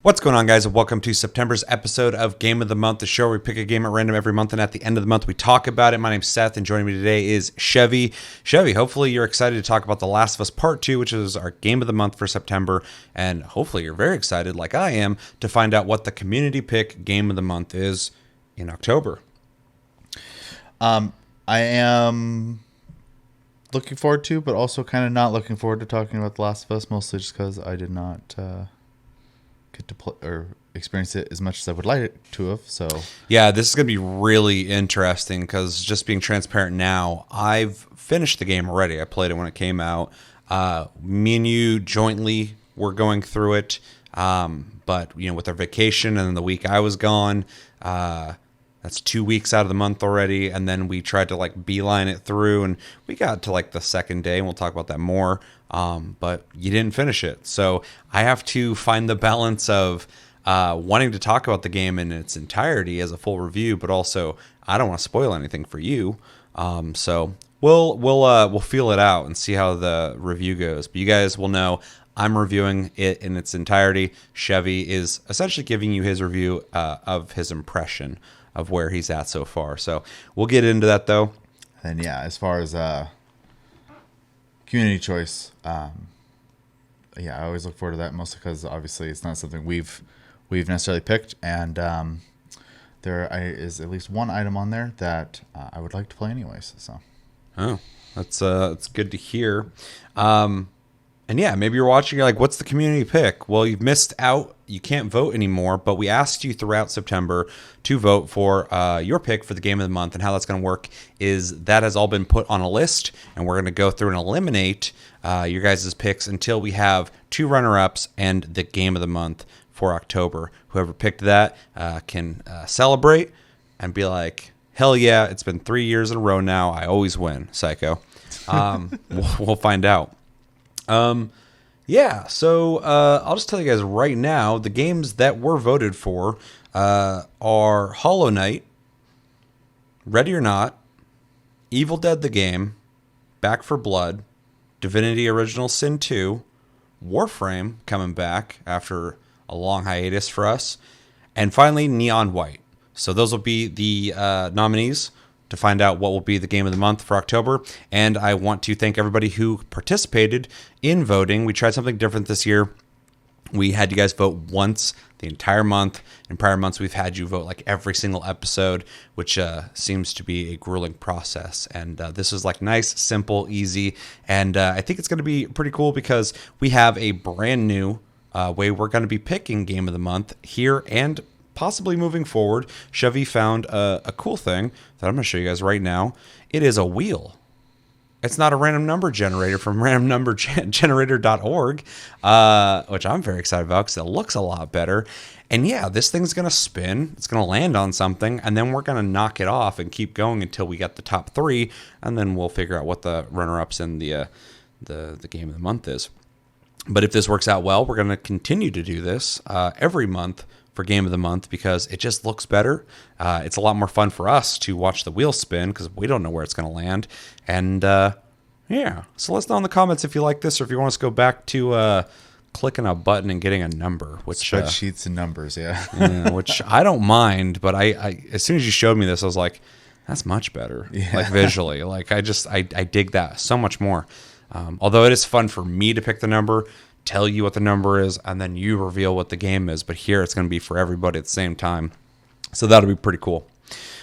What's going on, guys, and welcome to September's episode of Game of the Month, the show where we pick a game at random every month, and at the end of the month, we talk about it. My name's Seth, and joining me today is Chevy. Chevy, hopefully you're excited to talk about The Last of Us Part 2, which is our Game of the Month for September, and hopefully you're very excited, like I am, to find out what the community pick Game of the Month is in October. I am looking forward to, but also kind of not looking forward to talking about The Last of Us, mostly just because I did not get to play or experience it as much as I would like it to have. So yeah, this is going to be really interesting because, just being transparent now, I've finished the game already. I played it when it came out. Me and you jointly were going through it, but with our vacation and then the week I was gone, that's 2 weeks out of the month already, and then we tried to beeline it through, and we got to the second day, and we'll talk about that more. But you didn't finish it, so I have to find the balance of wanting to talk about the game in its entirety as a full review, but also I don't want to spoil anything for you. So we'll feel it out and see how the review goes. But you guys will know I'm reviewing it in its entirety. Chevy is essentially giving you his review of his impression of where he's at so far. So we'll get into that, though. And yeah, as far as community choice, I always look forward to that, mostly because obviously it's not something we've necessarily picked, and there is at least one item on there that I would like to play anyways. So, that's good to hear. And yeah, maybe you're watching, you're like, what's the community pick? Well, you've missed out. You can't vote anymore, but we asked you throughout September to vote for your pick for the game of the month. And how that's going to work is that has all been put on a list, and we're going to go through and eliminate your guys' picks until we have 2 runner-ups and the game of the month for October. Whoever picked that can celebrate and be like, hell yeah, it's been 3 years in a row now. I always win, psycho. We'll find out. So I'll just tell you guys right now, the games that were voted for are Hollow Knight, Ready or Not, Evil Dead the Game, Back for Blood, Divinity Original Sin 2, Warframe coming back after a long hiatus for us, and finally Neon White. So those will be the nominees to find out what will be the game of the month for October. And I want to thank everybody who participated in voting. We tried something different this year. We had you guys vote once the entire month. In prior months, we've had you vote every single episode, which seems to be a grueling process. And this is nice, simple, easy. And I think it's going to be pretty cool because we have a brand new way we're going to be picking game of the month here and possibly moving forward. Chevy found a cool thing that I'm going to show you guys right now. It is a wheel. It's not a random number generator from randomnumbergenerator.org, which I'm very excited about because it looks a lot better. And yeah, this thing's going to spin. It's going to land on something, and then we're going to knock it off and keep going until we get the top 3, and then we'll figure out what the runner-ups in the game of the month is. But if this works out well, we're going to continue to do this every month for game of the month because it just looks better. It's a lot more fun for us to watch the wheel spin because we don't know where it's going to land. And so let us know in the comments if you like this or if you want us to go back to clicking a button and getting a number. Which spreadsheets and numbers, yeah. Which I don't mind, but I as soon as you showed me this, I was like, that's much better. Yeah. Visually. I dig that so much more. Although it is fun for me to pick the number, tell you what the number is, and then you reveal what the game is. But here it's going to be for everybody at the same time. So that'll be pretty cool.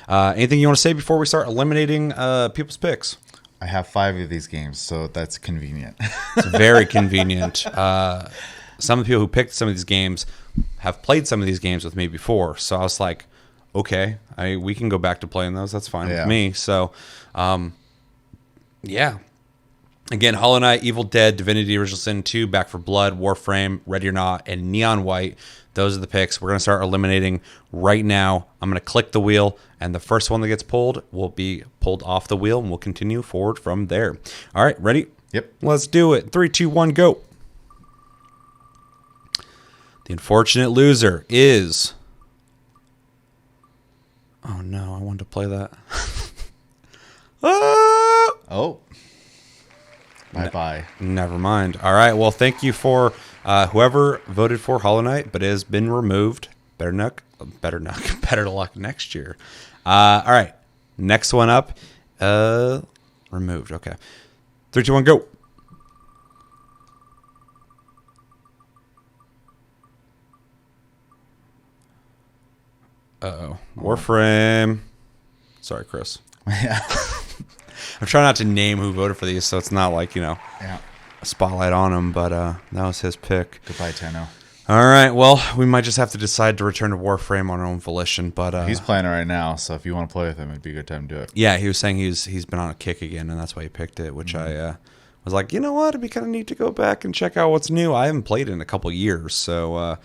Anything you want to say before we start eliminating people's picks? I have 5 of these games, so that's convenient. It's very convenient. Some of the people who picked some of these games have played some of these games with me before. So I was like, okay, we can go back to playing those. That's fine with me. So, Again, Hollow Knight, Evil Dead, Divinity Original Sin 2, Back for Blood, Warframe, Ready or Not, and Neon White. Those are the picks. We're going to start eliminating right now. I'm going to click the wheel, and the first one that gets pulled will be pulled off the wheel, and we'll continue forward from there. All right, ready? Yep. Let's do it. 3, 2, 1, go. The unfortunate loser is... Oh, no, I wanted to play that. Oh. Bye-bye. Never mind. All right. Well, thank you for Whoever voted for Hollow Knight but has been removed, better luck next year. All right, next one up, removed. Okay, 3, 2, 1, go. Uh-oh. Warframe. Sorry, Chris. Yeah. I'm trying not to name who voted for these, so it's not like, Yeah. a spotlight on him, but that was his pick. Goodbye, Tenno. All right, well, we might just have to decide to return to Warframe on our own volition, but... He's playing it right now, so if you want to play with him, it'd be a good time to do it. Yeah, he was saying he's been on a kick again, and that's why he picked it, which I was like, you know what, it'd be kind of neat to go back and check out what's new. I haven't played it in a couple years, so...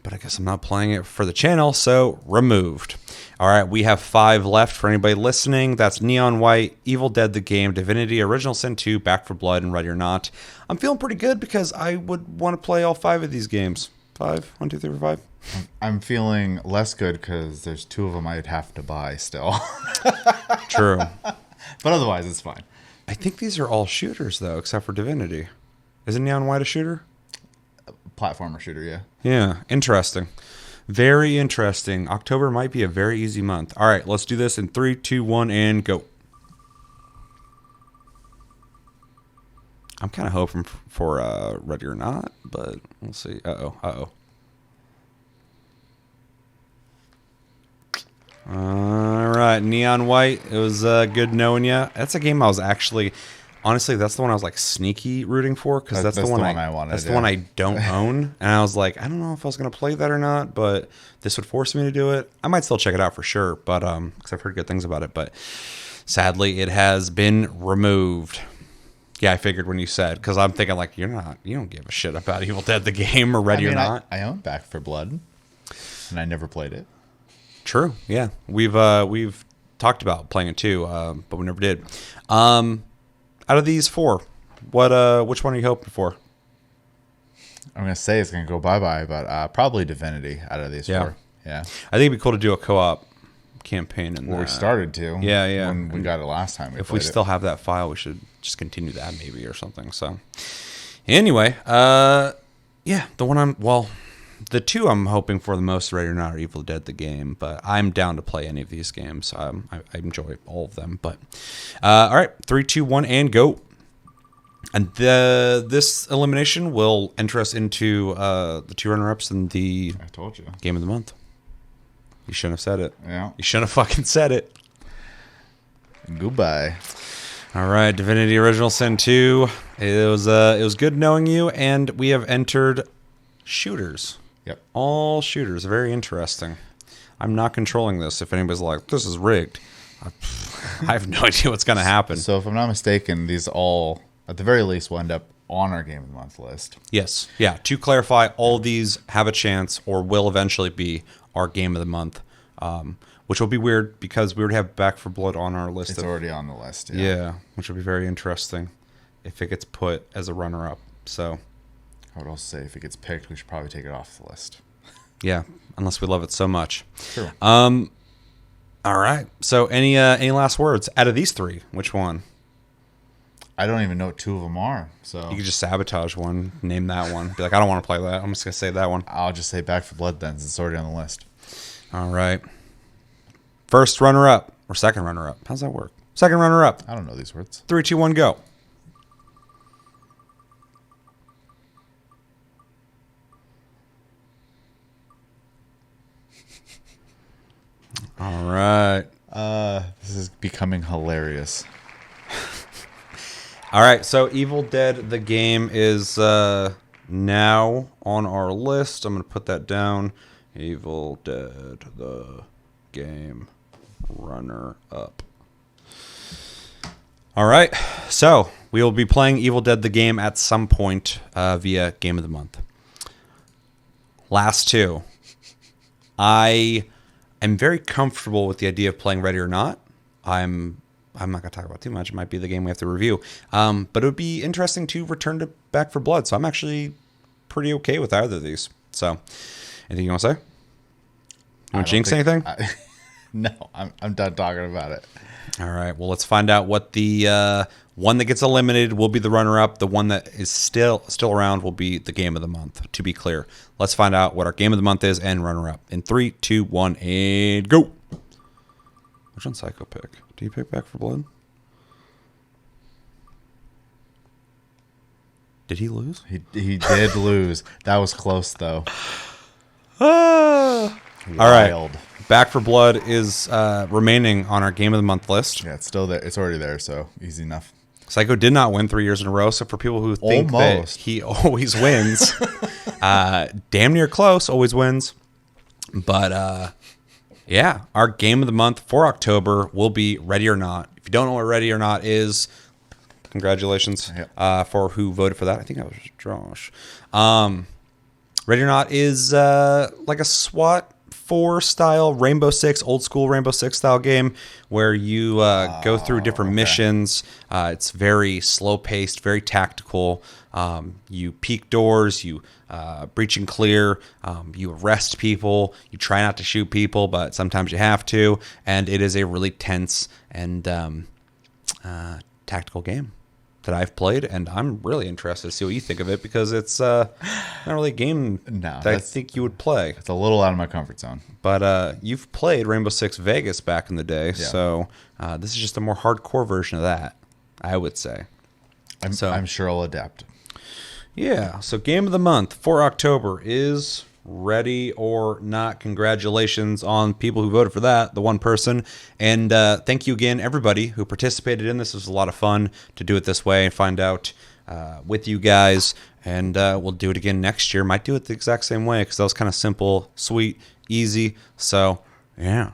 but I guess I'm not playing it for the channel, so removed. All right, we have 5 left for anybody listening. That's Neon White, Evil Dead the Game, Divinity, Original Sin 2, Back for Blood, and Ready or Not. I'm feeling pretty good because I would want to play all 5 of these games. 5? 1, 2, 3, 4, 5. I'm feeling less good because there's 2 of them I'd have to buy still. True. But otherwise, it's fine. I think these are all shooters, though, except for Divinity. Isn't Neon White a shooter? Platformer shooter, yeah. Yeah, interesting. Very interesting. October might be a very easy month. All right, let's do this in 3, 2, 1, and go. I'm kind of hoping for Ready or Not, but we'll see. Uh-oh. All right, Neon White. It was good knowing you. That's a game I was actually... Honestly, that's the one I was like sneaky rooting for because that's the one I wanted. That's the one I don't own, and I was like, I don't know if I was going to play that or not, but this would force me to do it. I might still check it out for sure, but because I've heard good things about it. But sadly, it has been removed. Yeah, I figured when you said because I'm thinking like you don't give a shit about Evil Dead the game or Ready or Not. I own Back for Blood, and I never played it. True. Yeah, we've talked about playing it too, but we never did. Out of these 4, which one are you hoping for? I'm going to say it's going to go bye-bye, but probably Divinity out of these 4. Yeah. I think it'd be cool to do a co-op campaign. We started to. Yeah. When we got it last time. If we still have that file, we should just continue that maybe or something. So anyway, the two I'm hoping for the most Ready or Not are Evil Dead the Game, but I'm down to play any of these games. I enjoy all of them. But all right, 3, 2, 1, and go. And this elimination will enter us into the 2 runner-ups in the I told you. Game of the Month. You shouldn't have said it. Yeah. You shouldn't have fucking said it. Goodbye. All right, Divinity Original Sin 2. It was good knowing you, and we have entered shooters. Yep. All shooters. Very interesting. I'm not controlling this. If anybody's like, this is rigged, I have no idea what's going to happen. So if I'm not mistaken, these all, at the very least, will end up on our Game of the Month list. Yes. Yeah. To clarify, all these have a chance or will eventually be our Game of the Month, which will be weird because we would have Back for Blood on our list. It's already on the list. Yeah, which will be very interesting if it gets put as a runner-up. So I would also say if it gets picked, we should probably take it off the list. Yeah, unless we love it so much. True. All right. So any last words out of these 3? Which one? I don't even know what 2 of them are. So You could just sabotage one, name that one. Be like, I don't want to play that. I'm just gonna say that one. I'll just say Back for Blood then, since it's already on the list. All right. First runner-up or second runner-up? How's that work? Second runner-up. I don't know these words. 3, 2, 1, go. All right. This is becoming hilarious. All right. So Evil Dead, the game, is now on our list. I'm going to put that down. Evil Dead, the game, runner up. All right. So we will be playing Evil Dead, the game at some point via Game of the Month. Last 2. I am very comfortable with the idea of playing Ready or Not. I'm not going to talk about too much. It might be the game we have to review. But it would be interesting to return to Back for Blood. So I'm actually pretty okay with either of these. So anything you want to say? You want to jinx anything? No, I'm done talking about it. All right. Well, let's find out what the one that gets eliminated will be the runner-up. The one that is still around will be the game of the month. To be clear, let's find out what our game of the month is and runner-up in 3, 2, 1, and go. Which one Psycho pick? Do you pick Back for Blood? Did he lose? He did lose. That was close though. All Wild. right. Back for Blood is remaining on our game of the month list. Yeah, it's still there. It's already there, so easy enough. Psycho did not win 3 years in a row, so for people who think that he always wins, damn near close, always wins. But yeah, our game of the month for October will be Ready or Not. If you don't know what Ready or Not is, congratulations for who voted for that. I think that was Josh. Ready or Not is like a SWAT 4 style Rainbow Six, old school Rainbow Six style game where you go through different missions. It's very slow paced, very tactical. You peek doors, you breach and clear, you arrest people, you try not to shoot people, but sometimes you have to. And it is a really tense and tactical game that I've played, and I'm really interested to see what you think of it because it's not really a game that I think you would play. It's a little out of my comfort zone. But you've played Rainbow Six Vegas back in the day, so this is just a more hardcore version of that, I would say. I'm sure I'll adapt. Yeah, so game of the month for October is Ready or Not. Congratulations on people who voted for that, the one person. And thank you again, everybody who participated in this. It was a lot of fun to do it this way and find out with you guys. And we'll do it again next year. Might do it the exact same way because that was kind of simple, sweet, easy. So, yeah.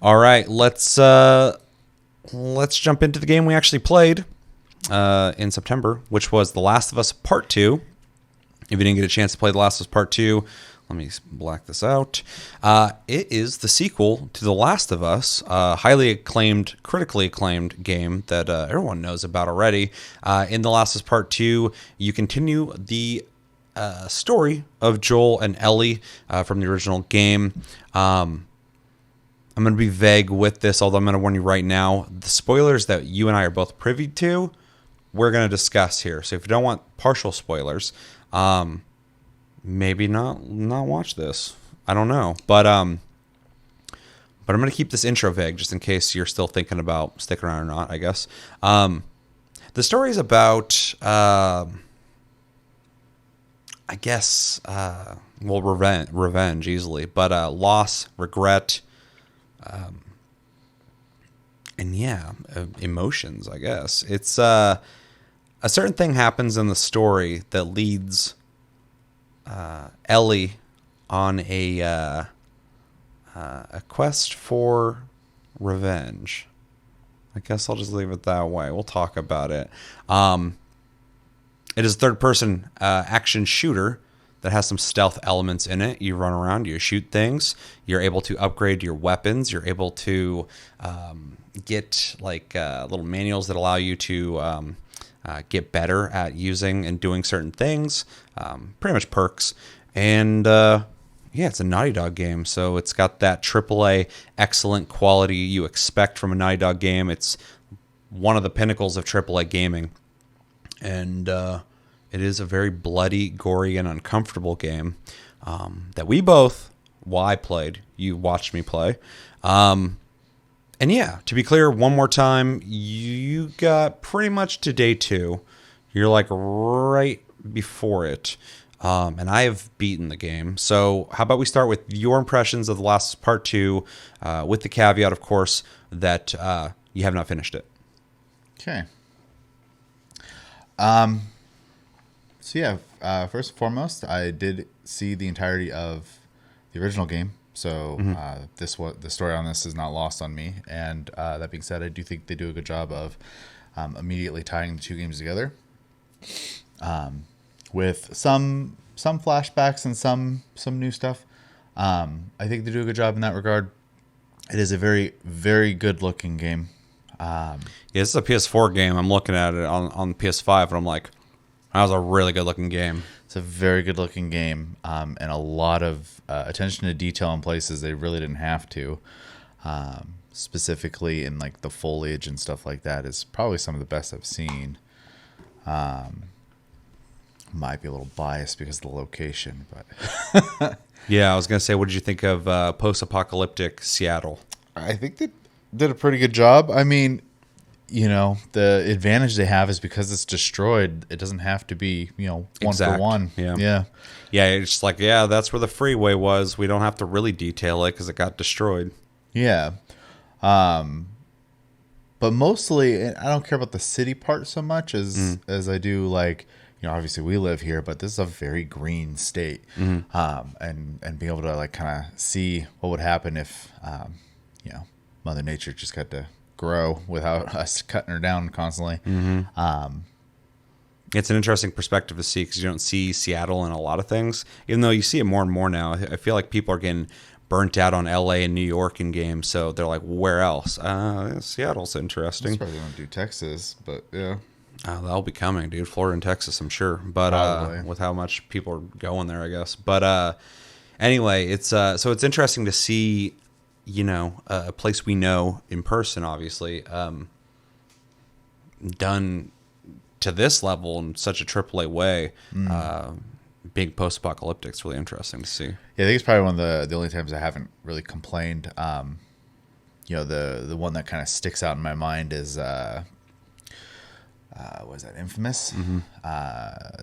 All right, let's jump into the game we actually played in September, which was The Last of Us Part 2. If you didn't get a chance to play The Last of Us Part 2, let me black this out. It is the sequel to The Last of Us, highly acclaimed, critically acclaimed game that everyone knows about already. In The Last of Us Part 2, you continue the story of Joel and Ellie from the original game. I'm going to be vague with this, although I'm going to warn you right now. The spoilers that you and I are both privy to, we're going to discuss here. So if you don't want partial spoilers, maybe not watch this. I don't know, but I'm gonna keep this intro vague just in case you're still thinking about sticking around or not. I guess the story is about revenge easily, but loss, regret, and emotions. I guess it's a certain thing happens in the story that leads Ellie on a quest for revenge. I guess I'll just leave it that way. We'll talk about it. It is a third-person action shooter that has some stealth elements in it. You run around, you shoot things. You're able to upgrade your weapons. You're able to get little manuals that allow you to get better at using and doing certain things, pretty much perks. And it's a Naughty Dog game, so it's got that AAA excellent quality you expect from a Naughty Dog game. It's one of the pinnacles of AAA gaming, and it is a very bloody, gory, and uncomfortable game that I played, you watched me play. And to be clear, one more time, you got pretty much to day 2. You're like right before it. And I have beaten the game. So how about we start with your impressions of The Last of Us Part 2, with the caveat, of course, that you have not finished it. Okay. First and foremost, I did see the entirety of the original game. So the story on this is not lost on me. And that being said, I do think they do a good job of immediately tying the two games together, with some flashbacks and some new stuff. I think they do a good job in that regard. It is a very, very good looking game. This is a PS4 game. I'm looking at it on PS5, and I'm like, that was a really good looking game. It's a very good looking game, and a lot of attention to detail in places they really didn't have to. specifically in like the foliage and stuff like that, is probably some of the best I've seen. Might be a little biased because of the location, but Yeah, I was gonna say, what did you think of post-apocalyptic Seattle? I think they did a pretty good job. I mean, the advantage they have is because it's destroyed, it doesn't have to be, one Exact. for one. Yeah. Yeah. Yeah, it's just like, yeah, that's where the freeway was. We don't have to really detail it because it got destroyed. Yeah. But mostly, I don't care about the city part so much as I do, like, obviously we live here, but this is a very green state. And being able to like kind of see what would happen if, Mother Nature just got to grow without us cutting her down constantly. It's an interesting perspective to see because you don't see Seattle in a lot of things, even though you see it more and more now. I feel like people are getting burnt out on LA and New York in games, so they're like, where else? Seattle's interesting. That's probably going to do Texas, but yeah. That'll be coming, dude. Florida and Texas, I'm sure. But Probably. with how much people are going there, I guess. But anyway, it's so it's interesting to see, a place we know in person, obviously, done to this level in such a AAA way. Being post-apocalyptic, it's really interesting to see. Yeah, I think it's probably one of the only times I haven't really complained. The one that kind of sticks out in my mind is was that Infamous?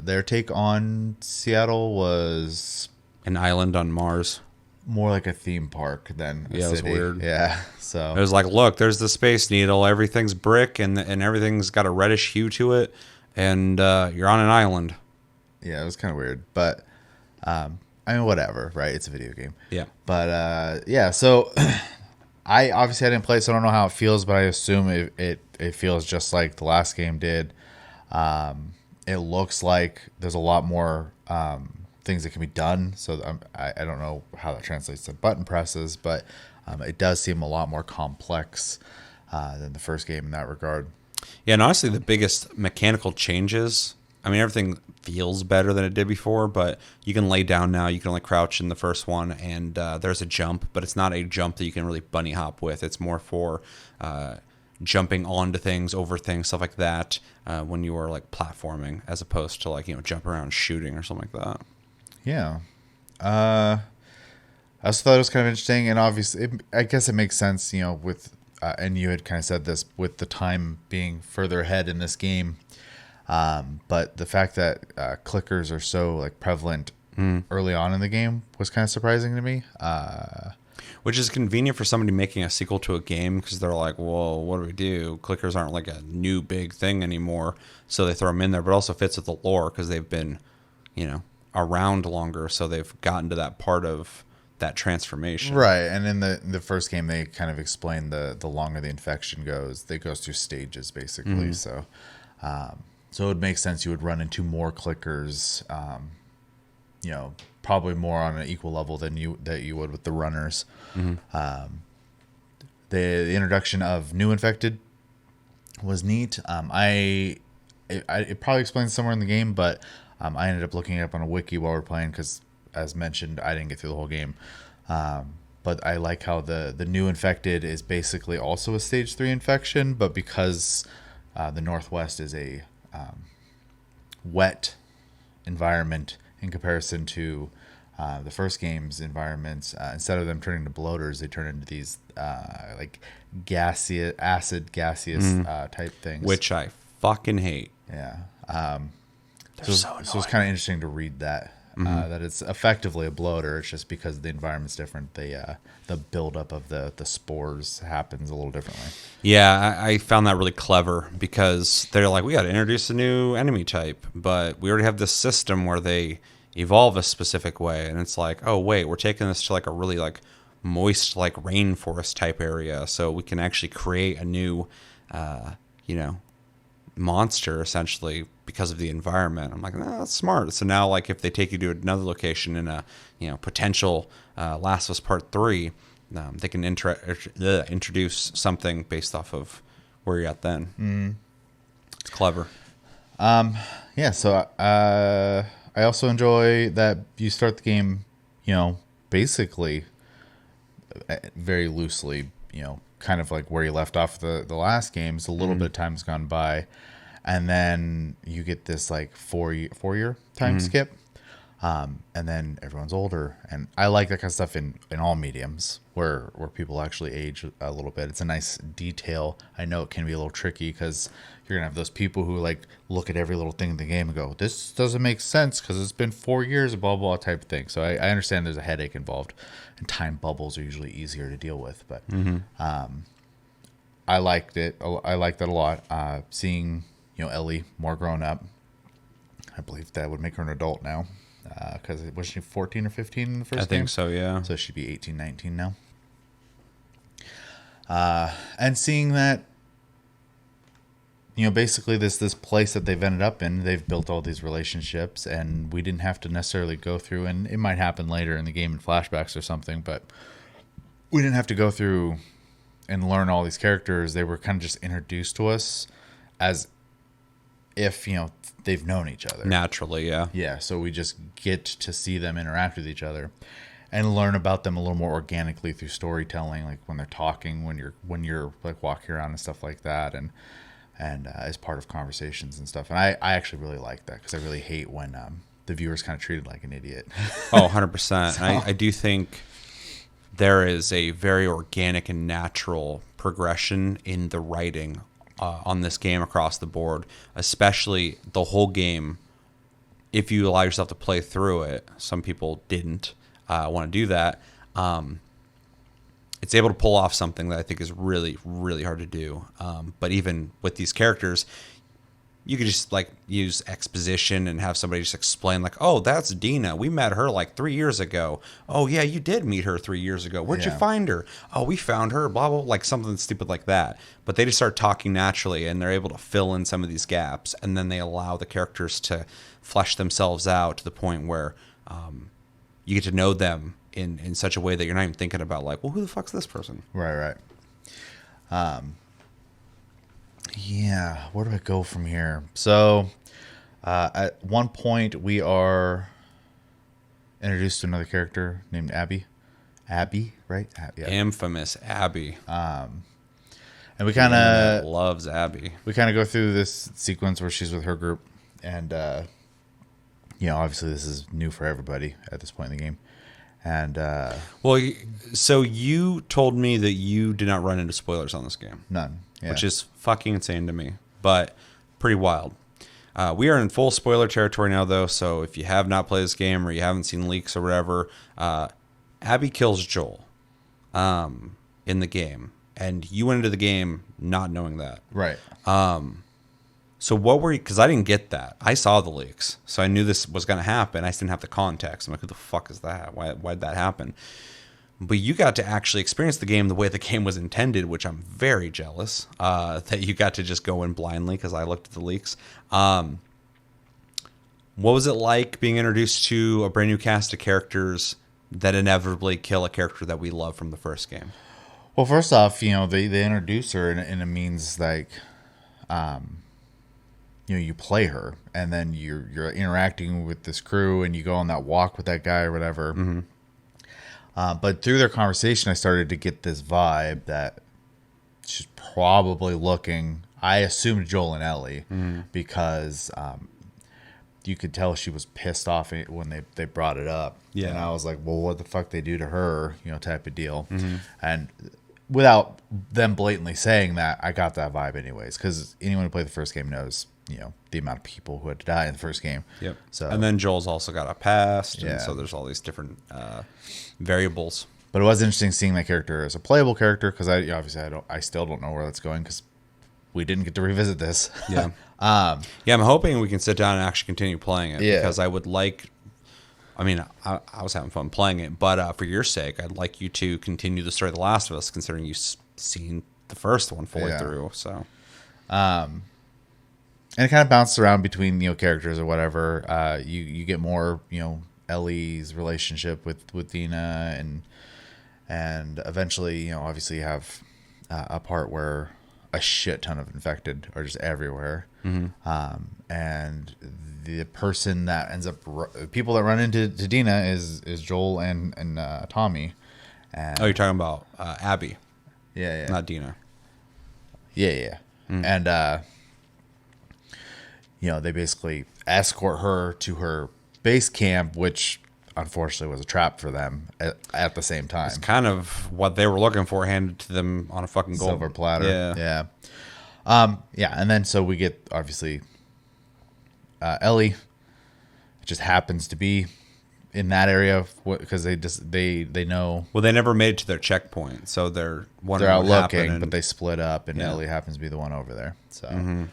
Their take on Seattle was An island on Mars. more like a theme park than a Yeah, it was city. weird. Yeah, so It was like, look, there's the Space Needle. Everything's brick, and everything's got a reddish hue to it, and you're on an island. yeah, it was kind of weird, but I mean, whatever, right? It's a video game. Yeah. But yeah, so I didn't play it, so I don't know how it feels, but I assume it feels just like the last game did. It looks like there's a lot more things that can be done, so I don't know how that translates to button presses, but it does seem a lot more complex than the first game in that regard. Yeah, and honestly, the biggest mechanical changes, I mean, everything feels better than it did before, but you can lay down now. You can only crouch in the first one, and there's a jump, but it's not a jump that you can really bunny hop with. It's more for jumping onto things, over things, stuff like that, when you are like platforming, as opposed to like, jump around shooting or something like that. Yeah. I also thought it was kind of interesting, and obviously, I guess it makes sense, with, and you had kind of said this, with the time being further ahead in this game. But the fact that clickers are so like prevalent early on in the game was kind of surprising to me. Which is convenient for somebody making a sequel to a game because they're like, well, what do we do? Clickers aren't like a new big thing anymore, so they throw them in there. But it also fits with the lore because they've been, around longer, so they've gotten to that part of that transformation. Right, and in the first game, they kind of explain the longer the infection goes, it goes through stages basically. So it would make sense you would run into more clickers, probably more on an equal level than you would with the runners. The introduction of new infected was neat. It probably explains somewhere in the game, but I ended up looking it up on a wiki while we were playing because, as mentioned, I didn't get through the whole game. But I like how the new infected is basically also a stage 3 infection, but because the Northwest is a wet environment in comparison to the first game's environments, instead of them turning to bloaters, they turn into these like gaseous type things, Which I fucking hate. yeah. So So it's kind of interesting to read that that it's effectively a bloater. It's just because the environment's different. The buildup of the spores happens a little differently. Yeah, I found that really clever because they're like, we got to introduce a new enemy type, but we already have this system where they evolve a specific way, and it's like, oh wait, we're taking this to like a really like moist like rainforest type area, so we can actually create a new, monster essentially because of the environment. I'm like, no, that's smart. So now, like, if they take you to another location in a potential Last of Us Part 3, they can introduce something based off of where you're at then. It's clever. Yeah, so I also enjoy that you start the game, basically very loosely kind of like where you left off the last games. A little bit of time's gone by, and then you get this like 4 year time skip. And then everyone's older, and I like that kind of stuff in all mediums where people actually age a little bit. It's a nice detail. I know it can be a little tricky because you're gonna have those people who like look at every little thing in the game and go, "This doesn't make sense because it's been 4 years," blah blah type of thing. So I understand there's a headache involved, and time bubbles are usually easier to deal with. But I liked it. I liked that a lot. Seeing Ellie more grown up, I believe that would make her an adult now. Because was she 14 or 15 in the first game? I think so, yeah. So she'd be 18, 19 now. And seeing that, basically this place that they've ended up in, they've built all these relationships, and we didn't have to necessarily go through, and it might happen later in the game in flashbacks or something, but we didn't have to go through and learn all these characters. They were kind of just introduced to us as if they've known each other naturally. Yeah, so we just get to see them interact with each other and learn about them a little more organically through storytelling, like when they're talking, when you're like walking around and stuff like that, and as part of conversations and stuff. And I actually really like that, because I really hate when the viewer's kind of treated like an idiot. Oh, 100%. So. I do think there is a very organic and natural progression in the writing on this game across the board, especially the whole game. If you allow yourself to play through it, some people didn't want to do that. It's able to pull off something that I think is really, really hard to do. But even with these characters, you could just like use exposition and have somebody just explain like, "Oh, that's Dina. We met her like 3 years ago. Oh yeah, you did meet her 3 years ago. Where'd you find her? Oh, we found her, blah, blah," like something stupid like that. But they just start talking naturally, and they're able to fill in some of these gaps, and then they allow the characters to flesh themselves out to the point where you get to know them in such a way that you're not even thinking about like, well, who the fuck's this person? Right. Yeah, where do I go from here? So, at one point, we are introduced to another character named Abby. Abby, right? Yeah. Infamous Abby. And we kind of loves Abby. We kind of go through this sequence where she's with her group, and obviously this is new for everybody at this point in the game. And well, so you told me that you did not run into spoilers on this game. None. Yeah. Which is fucking insane to me, but pretty wild. We are in full spoiler territory now, though, so if you have not played this game or you haven't seen leaks or whatever, Abby kills Joel in the game, and you went into the game not knowing that. Right. So what were you, because I didn't get that. I saw the leaks, so I knew this was going to happen. I just didn't have the context. I'm like, who the fuck is that? Why'd that happen? But you got to actually experience the game the way the game was intended, which I'm very jealous that you got to just go in blindly, because I looked at the leaks. What was it like being introduced to a brand new cast of characters that inevitably kill a character that we love from the first game? Well, first off, they introduce her and it means like, you play her, and then you're interacting with this crew, and you go on that walk with that guy or whatever. Mm-hmm. But through their conversation, I started to get this vibe that she's probably looking, I assumed Joel and Ellie, because you could tell she was pissed off when they brought it up. Yeah. And I was like, well, what the fuck they do to her, type of deal. Mm-hmm. And without them blatantly saying that, I got that vibe anyways, because anyone who played the first game knows, the amount of people who had to die in the first game. Yep. So, and then Joel's also got a past, yeah. And so there's all these different variables. But it was interesting seeing that character as a playable character, because I still don't know where that's going, because we didn't get to revisit this. Yeah. I'm hoping we can sit down and actually continue playing it, because I would like. I mean, I was having fun playing it, but for your sake, I'd like you to continue the story of The Last of Us, considering you've seen the first one fully through. So, and it kind of bounced around between characters or whatever. You get more Ellie's relationship with Dina, and eventually obviously you have a part where a shit ton of infected are just everywhere. Mm-hmm. And the person that ends up, people that run into Dina is Joel and Tommy. And you're talking about Abby. Yeah, yeah. not Dina. Yeah, yeah. And they basically escort her to her base camp, which unfortunately was a trap for them at the same It's time. kind of what they were looking for, handed to them on a fucking gold Silver platter. Yeah. Yeah. Yeah, and then so we get obviously Ellie just happens to be in that area because they know Well, they never made it to their checkpoint, so they're wondering they're out what happened. looking, And but they split up, and Yeah. Ellie happens to be the one over there. So,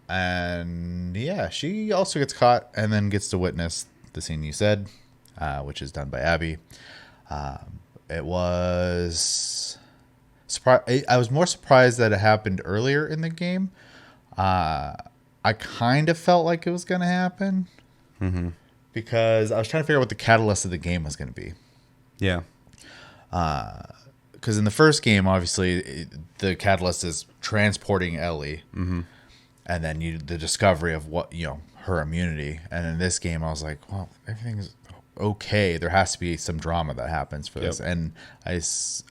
and yeah, she also gets caught and then gets to witness the scene you said, which is done by Abby. It was I was more surprised that it happened earlier in the game. I kind of felt like it was going to happen because I was trying to figure out what the catalyst of the game was going to be. yeah, Because in the first game, obviously, the catalyst is transporting Ellie, and then the discovery of her immunity. And in this game, I was like, well, everything's okay. There has to be some drama that happens for this. And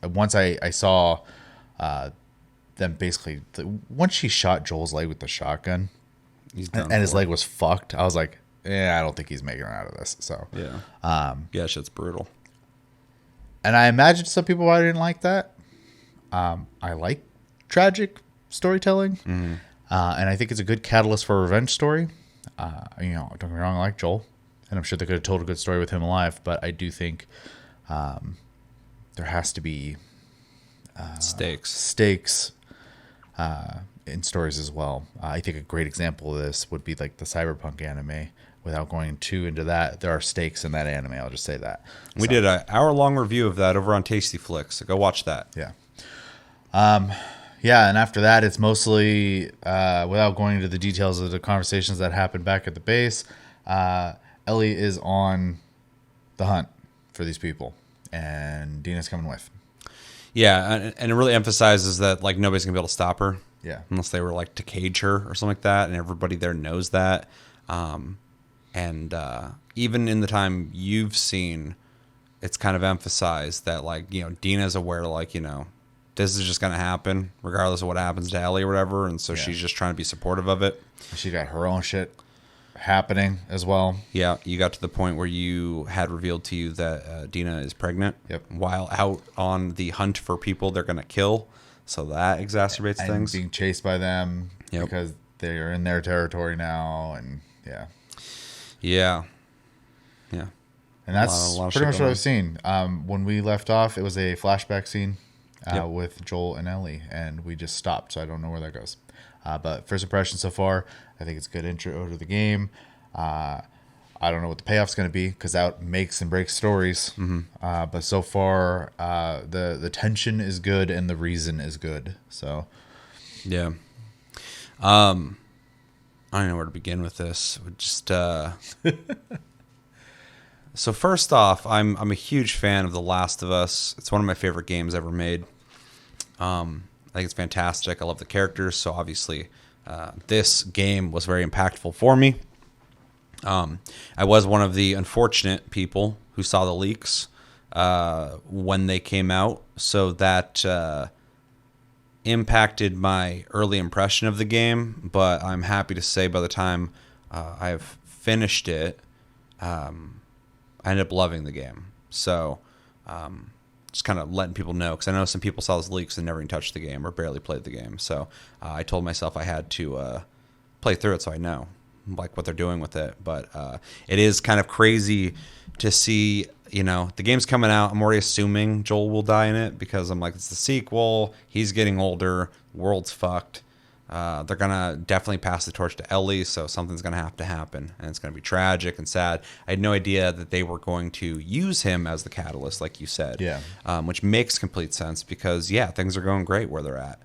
once I saw them basically once she shot Joel's leg with the shotgun, he's done and his for. leg was fucked, I was like, I don't think he's making it out of this. So Yeah, shit's brutal. and I imagine some people probably didn't like that. I like tragic storytelling, and I think it's a good catalyst for a revenge story. Don't get me wrong, I like Joel, and I'm sure they could have told a good story with him alive. But I do think there has to be stakes in stories as well. I think a great example of this would be like the Cyberpunk anime. Without going too into that, there are stakes in that anime. I'll just say that. We did an hour-long review of that over on Tasty Flicks, so go watch that. Yeah. Yeah, and after that, it's mostly, without going into the details of the conversations that happened back at the base, Ellie is on the hunt for these people, and Dina's coming with. Yeah, and it really emphasizes that like nobody's gonna be able to stop her. Yeah. Unless they were like to cage her or something like that, and everybody there knows that. And even in the time you've seen, it's kind of emphasized that like Dina's aware like this is just gonna happen regardless of what happens to Ellie or whatever, and so she's just trying to be supportive of it. She got her own shit happening as well. Yeah, you got to the point where you had revealed to you that Dina is pregnant. Yep. While out on the hunt for people they're gonna kill, so that exacerbates And things. being chased by them Yep. because they're in their territory now, and yeah. Yeah. And that's A lot of pretty shit much what going I've seen. When we left off, it was a flashback scene Yep. with Joel and Ellie, and we just stopped, so I don't know where that goes. But first impression so far, I think it's a good intro to the game. I don't know what the payoff's going to be because that makes and breaks stories. But so far, the tension is good and the reason is good. So Yeah. I don't know where to begin with this. Just so first off, I'm a huge fan of The Last of Us. It's one of my favorite games ever made. I think it's fantastic. I love the characters. So obviously, this game was very impactful for me. I was one of the unfortunate people who saw the leaks when they came out. So that impacted my early impression of the game, but I'm happy to say by the time I've finished it, I ended up loving the game. So just kind of letting people know, because I know some people saw those leaks and never even touched the game or barely played the game. So I told myself I had to play through it so I know like what they're doing with it. But it is kind of crazy to see. The game's coming out. I'm already assuming Joel will die in it because I'm like, it's the sequel. He's getting older. World's fucked. They're going to definitely pass the torch to Ellie, so something's going to have to happen, and it's going to be tragic and sad. I had no idea that they were going to use him as the catalyst, like you said. Yeah. Which makes complete sense because, things are going great where they're at.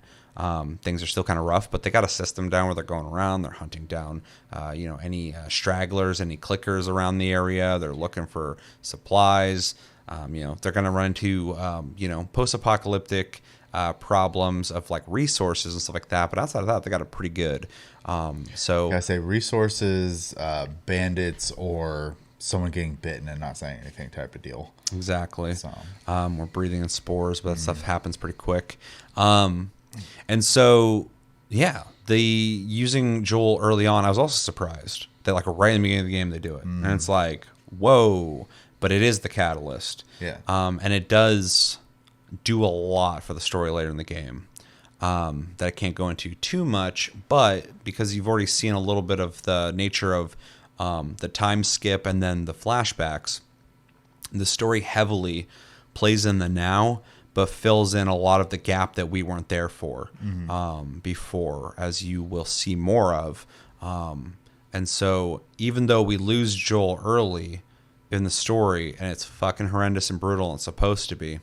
Things are still kind of rough, but they got a system down where they're going around. They're hunting down, any stragglers, any clickers around the area. They're looking for supplies. They're going to run into, post-apocalyptic problems of like resources and stuff like that. But outside of that, they got it pretty good. I say resources, bandits, or someone getting bitten and not saying anything type of deal. Exactly. So. We're breathing in spores, but that stuff happens pretty quick. And so, yeah, the using Joel early on, I was also surprised that like right in the beginning of the game they do it, and it's like, whoa! But it is the catalyst. Yeah. And it does do a lot for the story later in the game. That I can't go into too much, but because you've already seen a little bit of the nature of the time skip and then the flashbacks, the story heavily plays in the now, but fills in a lot of the gap that we weren't there for before, as you will see more of. And so even though we lose Joel early in the story, and it's fucking horrendous and brutal, and it's supposed to be,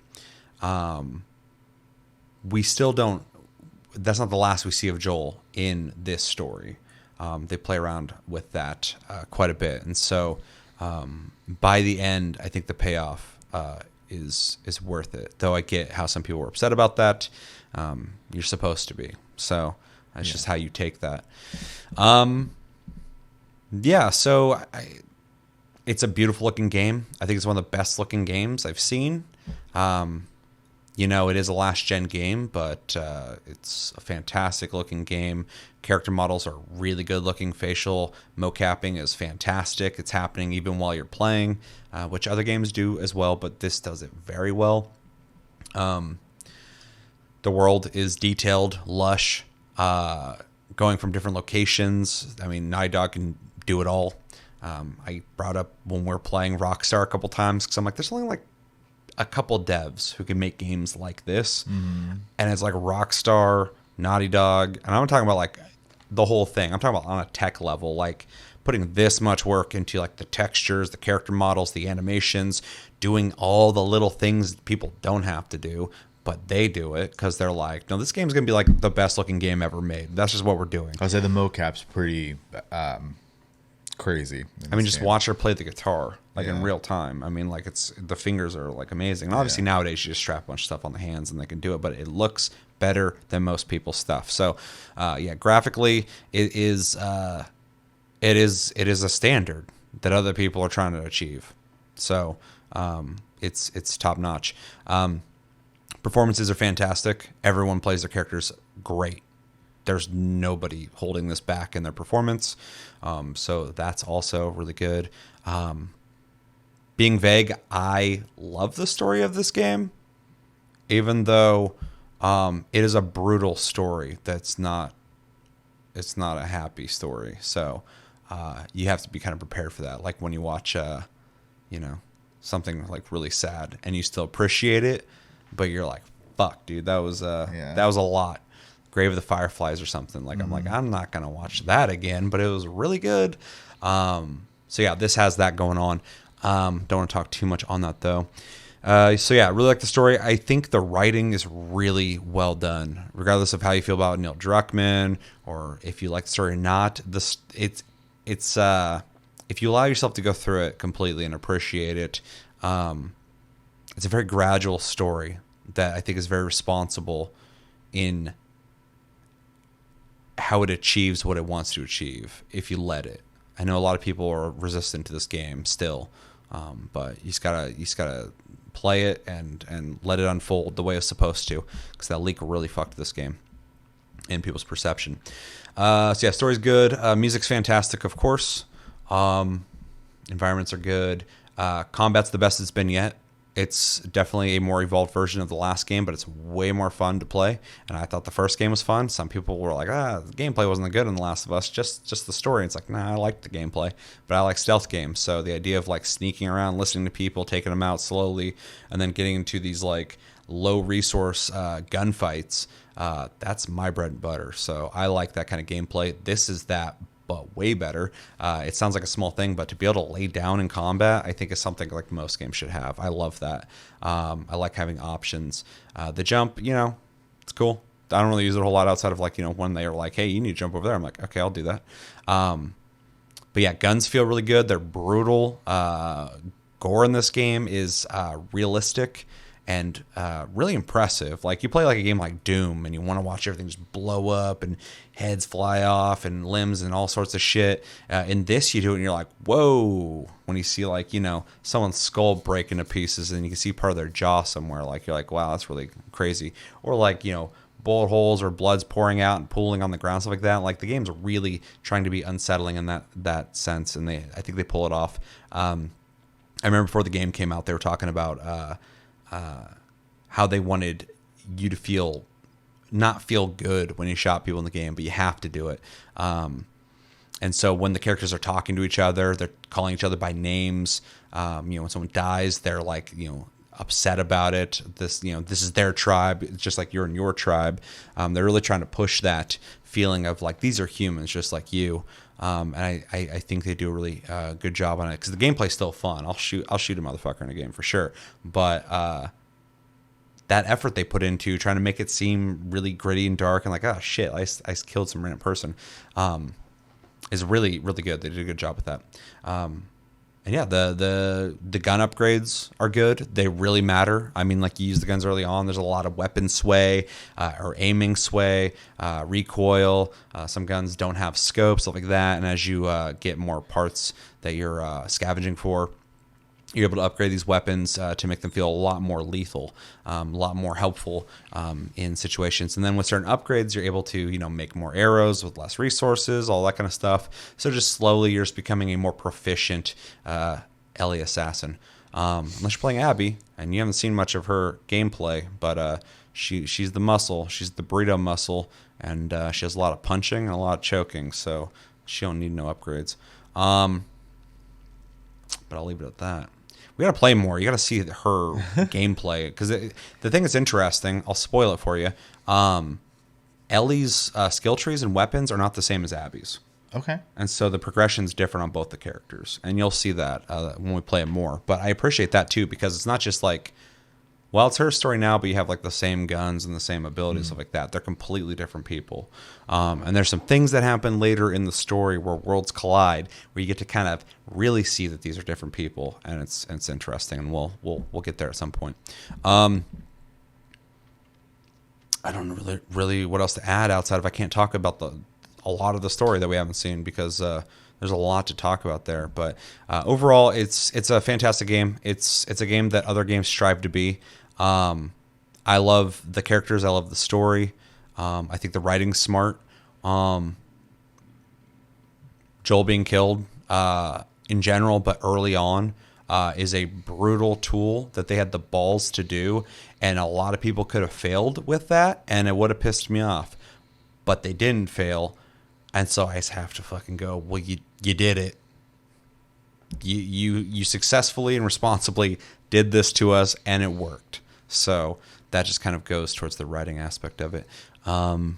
we still don't. That's not the last we see of Joel in this story. They play around with that quite a bit, and so by the end, I think the payoff is worth it. Though I get how some people were upset about that. You're supposed to be, so that's just how you take that. Yeah, so it's a beautiful looking game. I think it's one of the best looking games I've seen. It is a last gen game, but it's a fantastic looking game. Character models are really good looking. Facial mocapping is fantastic. It's happening even while you're playing, which other games do as well, but this does it very well. The world is detailed, lush, going from different locations. I mean, Naughty Dog can do it all. I brought up when we're playing Rockstar a couple times because I'm like, there's only like a couple devs who can make games like this, and it's like Rockstar, Naughty Dog, and I'm talking about like the whole thing. I'm talking about on a tech level, like putting this much work into like the textures, the character models, the animations, doing all the little things people don't have to do, but they do it because they're like, no, this game's gonna be like the best looking game ever made. That's just what we're doing. I'd say the mocap's pretty crazy. I mean, just watch her play the guitar like in real time. I mean, like the fingers are like amazing. And obviously nowadays you just strap a bunch of stuff on the hands and they can do it, but it looks better than most people's stuff. So, graphically it is a standard that other people are trying to achieve. So, it's top notch. Performances are fantastic. Everyone plays their characters great. There's nobody holding this back in their performance. So that's also really good. Being vague, I love the story of this game, even though it is a brutal story. It's not a happy story. So you have to be kind of prepared for that. Like when you watch, something like really sad and you still appreciate it, but you're like, fuck, dude, that was a lot. Grave of the Fireflies or something. Like I'm like, I'm not gonna watch that again, but it was really good. This has that going on. Don't want to talk too much on that though. Really like the story. I think the writing is really well done, regardless of how you feel about Neil Druckmann or if you like the story or not. It's if you allow yourself to go through it completely and appreciate it, it's a very gradual story that I think is very responsible in how it achieves what it wants to achieve if you let it. I know a lot of people are resistant to this game still, but you just gotta play it and let it unfold the way it's supposed to, because that leak really fucked this game in people's perception. Story's good. Music's fantastic, of course. Environments are good. Combat's the best it's been yet. It's definitely a more evolved version of the last game, but it's way more fun to play. And I thought the first game was fun. Some people were like, the gameplay wasn't that good in The Last of Us, just the story. It's like, nah, I like the gameplay, but I like stealth games. So the idea of like sneaking around, listening to people, taking them out slowly, and then getting into these like low resource gunfights, that's my bread and butter. So I like that kind of gameplay. This is that, but way better. It sounds like a small thing, but to be able to lay down in combat, I think is something like most games should have. I love that. I like having options. The jump, it's cool. I don't really use it a whole lot outside of like, when they are like, hey, you need to jump over there. I'm like, okay, I'll do that. But yeah, guns feel really good. They're brutal. Gore in this game is realistic and really impressive. Like you play like a game like Doom and you want to watch everything just blow up and heads fly off and limbs and all sorts of shit. In this, you do it and you're like, whoa, when you see like, you know, someone's skull break into pieces and you can see part of their jaw somewhere. Like you're like, wow, that's really crazy. Or like, you know, bullet holes or blood's pouring out and pooling on the ground, stuff like that. Like the game's really trying to be unsettling in that sense, and I think they pull it off. I remember before the game came out, they were talking about how they wanted you to not feel good when you shot people in the game, but you have to do it. And so when the characters are talking to each other, they're calling each other by names. When someone dies, they're like, upset about it. This is their tribe. It's just like you're in your tribe. They're really trying to push that feeling of like, these are humans just like you. And I think they do a really good job on it because the gameplay's still fun. I'll shoot a motherfucker in a game for sure. But that effort they put into trying to make it seem really gritty and dark and like, oh shit, I killed some random person, is really, really good. They did a good job with that. And yeah, the gun upgrades are good. They really matter. I mean, like you use the guns early on. There's a lot of weapon sway or aiming sway, recoil. Some guns don't have scopes, stuff like that. And as you get more parts that you're scavenging for, you're able to upgrade these weapons to make them feel a lot more lethal, a lot more helpful in situations. And then with certain upgrades, you're able to, make more arrows with less resources, all that kind of stuff. So just slowly, you're just becoming a more proficient Ellie assassin. Unless you're playing Abby, and you haven't seen much of her gameplay, but she's the muscle. She's the burrito muscle, and she has a lot of punching and a lot of choking, so she don't need no upgrades. But I'll leave it at that. We got to play more. You got to see her gameplay because the thing that's interesting, I'll spoil it for you. Ellie's skill trees and weapons are not the same as Abby's. Okay. And so the progression's different on both the characters. And you'll see that when we play it more. But I appreciate that too because it's not just like, well, it's her story now, but you have like the same guns and the same abilities, stuff like that. They're completely different people. And there's some things that happen later in the story where worlds collide, where you get to kind of really see that these are different people, and it's interesting. And we'll get there at some point. I don't know really what else to add outside of I can't talk about a lot of the story that we haven't seen because there's a lot to talk about there. But overall, it's a fantastic game. It's a game that other games strive to be. I love the characters. I love the story. I think the writing's smart. Joel being killed in general, but early on, is a brutal tool that they had the balls to do. And a lot of people could have failed with that, and it would have pissed me off. But they didn't fail. And so I just have to fucking go, well, you did it. You successfully and responsibly did this to us, and it worked. So that just kind of goes towards the writing aspect of it. And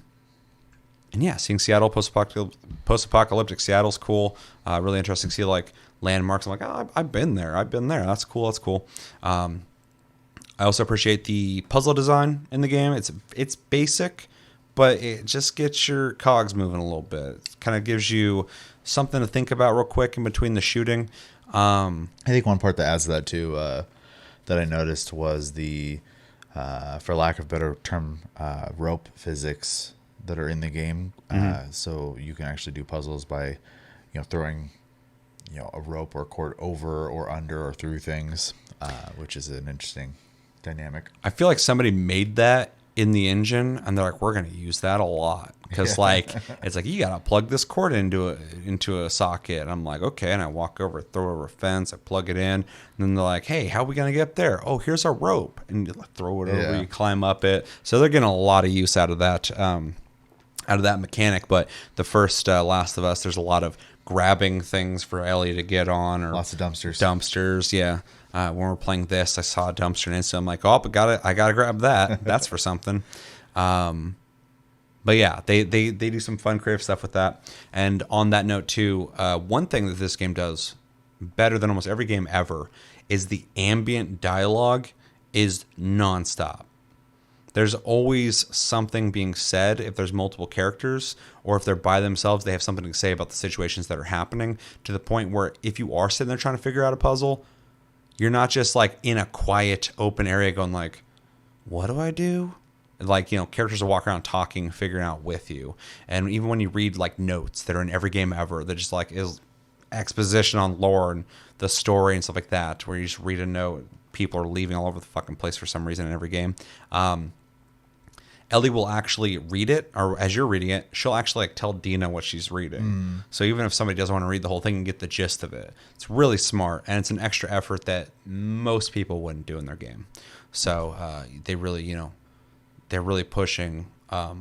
yeah, seeing Seattle, post-apocalyptic Seattle's cool. Really interesting to see like landmarks. I'm like, oh, I've been there. That's cool. I also appreciate the puzzle design in the game. It's basic, but it just gets your cogs moving a little bit. It kind of gives you something to think about real quick in between the shooting. I think one part that adds to that too, that I noticed was the, for lack of a better term, rope physics that are in the game. So you can actually do puzzles by, throwing, a rope or cord over or under or through things, which is an interesting dynamic. I feel like somebody made that in the engine, and they're like, we're going to use that a lot because it's like you got to plug this cord into a socket, and I'm like, okay, and I walk over, throw over a fence, I plug it in, and then they're like, hey, how are we going to get up there? Oh, here's our rope, and you throw it over, you climb up it. So they're getting a lot of use out of that mechanic. But the first Last of Us, there's a lot of grabbing things for Ellie to get on, or lots of dumpsters. Yeah. When we're playing this, I saw a dumpster and so I'm like, oh, I gotta grab that. That's for something. But yeah, they do some fun creative stuff with that. And on that note too, one thing that this game does better than almost every game ever is the ambient dialogue is nonstop. There's always something being said if there's multiple characters, or if they're by themselves, they have something to say about the situations that are happening, to the point where if you are sitting there trying to figure out a puzzle, You're not just like in a quiet open area going like, what do I do? Like, characters will walk around talking, figuring out with you. And even when you read like notes that are in every game ever, that just like is exposition on lore and the story and stuff like that, where you just read a note, people are leaving all over the fucking place for some reason in every game. Ellie will actually read it, or as you're reading it, she'll actually like tell Dina what she's reading. So even if somebody doesn't want to read the whole thing and get the gist of it, it's really smart, and it's an extra effort that most people wouldn't do in their game. So they really, they're really pushing a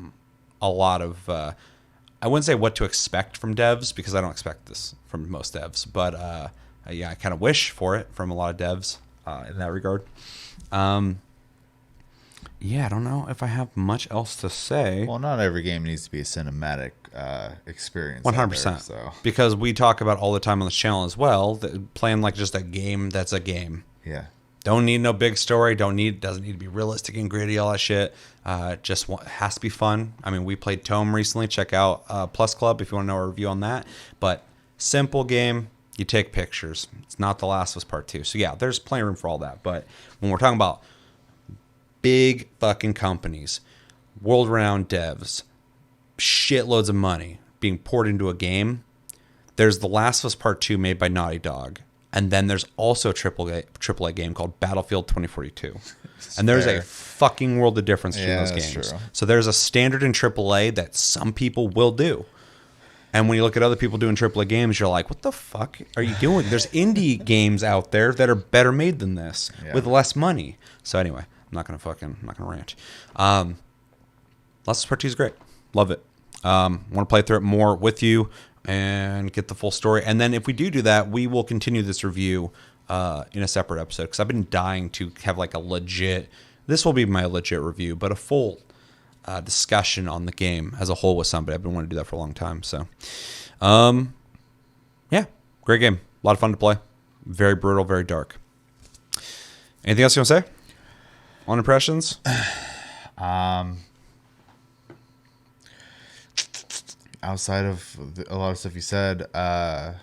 lot of. I wouldn't say what to expect from devs, because I don't expect this from most devs, but yeah, I kind of wish for it from a lot of devs in that regard. Yeah, I don't know if I have much else to say. Well, not every game needs to be a cinematic experience. 100%. So. Because we talk about all the time on this channel as well, that playing like just a game that's a game. Yeah. Don't need no big story. Doesn't need to be realistic and gritty, all that shit. Has to be fun. I mean, we played Tome recently. Check out Plus Club if you want to know a review on that. But simple game, you take pictures. It's not The Last of Us Part 2. So yeah, there's plenty of room for all that. But when we're talking about big fucking companies, world-renowned devs, shitloads of money being poured into a game, there's The Last of Us Part 2 made by Naughty Dog. And then there's also a AAA game called Battlefield 2042. And there's a fucking world of difference between those games. True. So there's a standard in AAA that some people will do. And when you look at other people doing AAA games, you're like, what the fuck are you doing? There's indie games out there that are better made than this with less money. So anyway, I'm not going to rant. Last of Us Part 2 is great. Love it. Want to play through it more with you and get the full story. And then if we do that, we will continue this review in a separate episode, because I've been dying to have like a legit, this will be my legit review, but a full discussion on the game as a whole with somebody. I've been wanting to do that for a long time. So, yeah, great game. A lot of fun to play. Very brutal, very dark. Anything else you want to say on impressions? Outside of a lot of stuff you said, the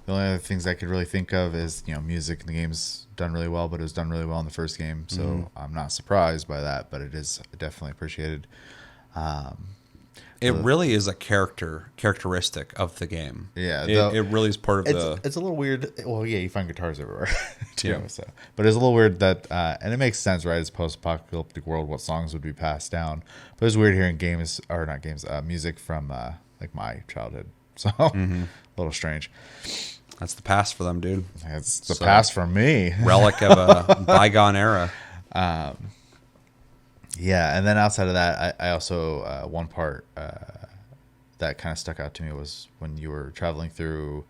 only other things I could really think of is, music in the game's done really well, but it was done really well in the first game. So I'm not surprised by that, but it is definitely appreciated. It really is a characteristic of the game. Yeah. It really is part of the... It's a little weird. Well, yeah, you find guitars everywhere, too. Yeah. So. But it's a little weird that, and it makes sense, right? It's a post-apocalyptic world, what songs would be passed down. But it's weird hearing music from, like, my childhood. So, a little strange. That's the past for them, dude. It's the past for me. Relic of a bygone era. Yeah, and then outside of that, I also, one part that kind of stuck out to me was when you were traveling through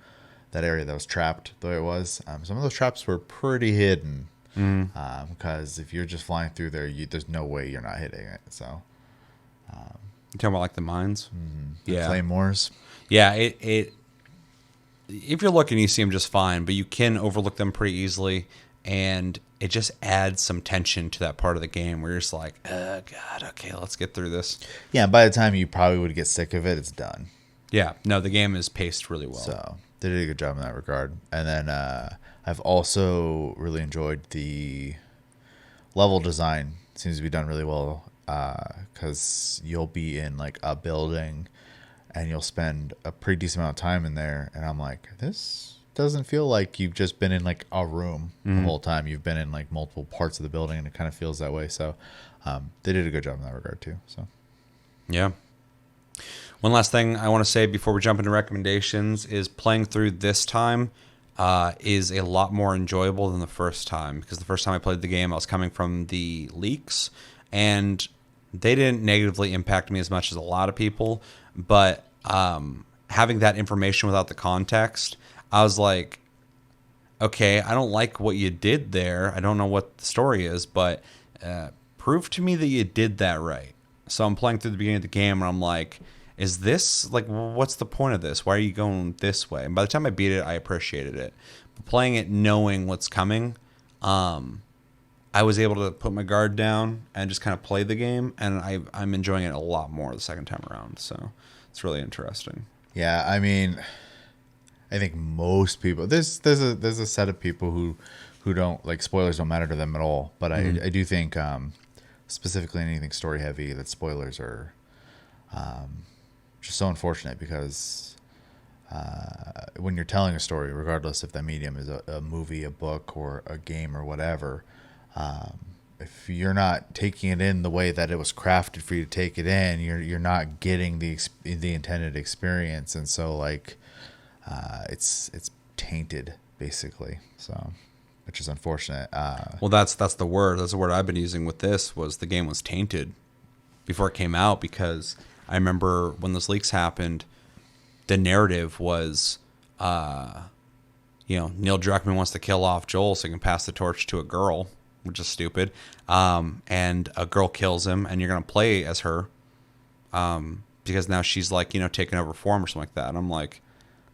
that area that was trapped the way it was. Some of those traps were pretty hidden, because if you're just flying through there, there's no way you're not hitting it. So, you talking about like the mines? Yeah, claymores. Yeah, it. If you're looking, you see them just fine, but you can overlook them pretty easily, and it just adds some tension to that part of the game where you're just like, oh, God, okay, let's get through this. Yeah, by the time you probably would get sick of it, it's done. Yeah, no, the game is paced really well. So they did a good job in that regard. And then I've also really enjoyed the level design. It seems to be done really well, because you'll be in like a building and you'll spend a pretty decent amount of time in there. And I'm like, this doesn't feel like you've just been in like a room the whole time. You've been in like multiple parts of the building, and it kind of feels that way. So they did a good job in that regard too. So yeah. One last thing I want to say before we jump into recommendations is playing through this time is a lot more enjoyable than the first time, because the first time I played the game, I was coming from the leaks, and they didn't negatively impact me as much as a lot of people, but having that information without the context, I was like, okay, I don't like what you did there. I don't know what the story is, but prove to me that you did that right. So I'm playing through the beginning of the game, and I'm like, is this, like, what's the point of this? Why are you going this way? And by the time I beat it, I appreciated it. But playing it knowing what's coming, I was able to put my guard down and just kind of play the game, and I'm enjoying it a lot more the second time around. So it's really interesting. Yeah, I mean, I think most people, there's a set of people who who don't like spoilers don't matter to them at all. But I do think specifically anything story heavy, that spoilers are just so unfortunate because when you're telling a story, regardless if that medium is a movie, a book, or a game or whatever, if you're not taking it in the way that it was crafted for you to take it in, you're not getting the intended experience, and so like it's tainted basically. So, which is unfortunate. Well, that's the word. That's the word I've been using with this. Was the game was tainted before it came out, because I remember when those leaks happened, the narrative was, Neil Druckmann wants to kill off Joel so he can pass the torch to a girl, which is stupid. And a girl kills him, and you're gonna play as her, because now she's like, taking over form or something like that. And I'm like,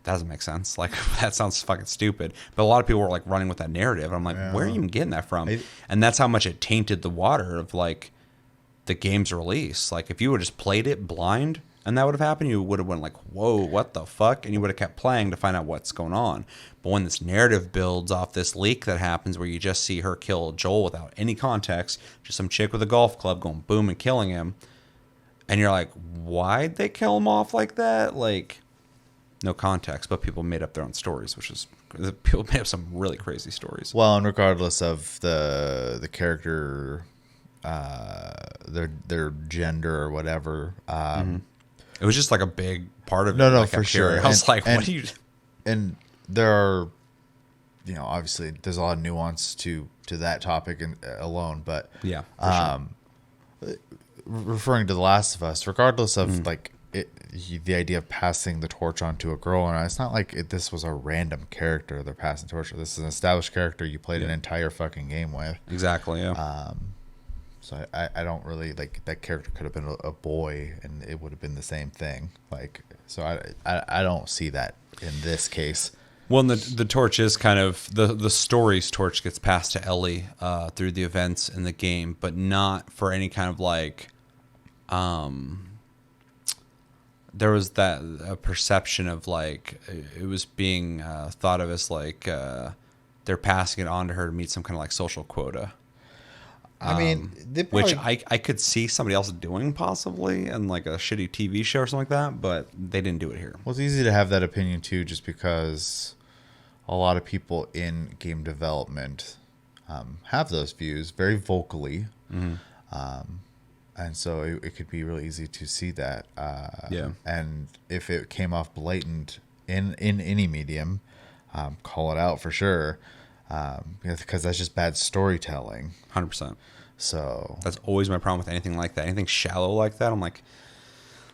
that doesn't make sense. Like, that sounds fucking stupid. But a lot of people were like running with that narrative. And I'm like, where are you even getting that from? And that's how much it tainted the water of like the game's release. Like, if you would have just played it blind and that would have happened, you would have went like, whoa, what the fuck? And you would have kept playing to find out what's going on. But when this narrative builds off this leak that happens where you just see her kill Joel without any context, just some chick with a golf club going boom and killing him, and you're like, why'd they kill him off like that? Like, no context, but people made up their own stories, people made up some really crazy stories. Well, and regardless of the character, their gender or whatever, it was just like a big part of it. No, like, for sure. I was like, what do you? And there are, obviously there's a lot of nuance to that topic alone, but Yeah. Sure. Referring to The Last of Us, regardless of the idea of passing the torch on to a girl, and it's not like this was a random character they're passing the torch. This is an established character you played an entire fucking game with. Exactly. Yeah. So I don't really like that character could have been a boy and it would have been the same thing. Like, so I don't see that in this case. Well, and the torch is kind of the story's torch gets passed to Ellie through the events in the game, but not for any kind of like. There was a perception of like it was being thought of as like they're passing it on to her to meet some kind of like social quota. I mean, which I could see somebody else doing possibly in like a shitty TV show or something like that, but they didn't do it here. Well, it's easy to have that opinion too, just because a lot of people in game development have those views very vocally. And so it could be really easy to see that. And if it came off blatant in any medium, call it out for sure. Because that's just bad storytelling. 100%. So that's always my problem with anything like that. Anything shallow like that, I'm like,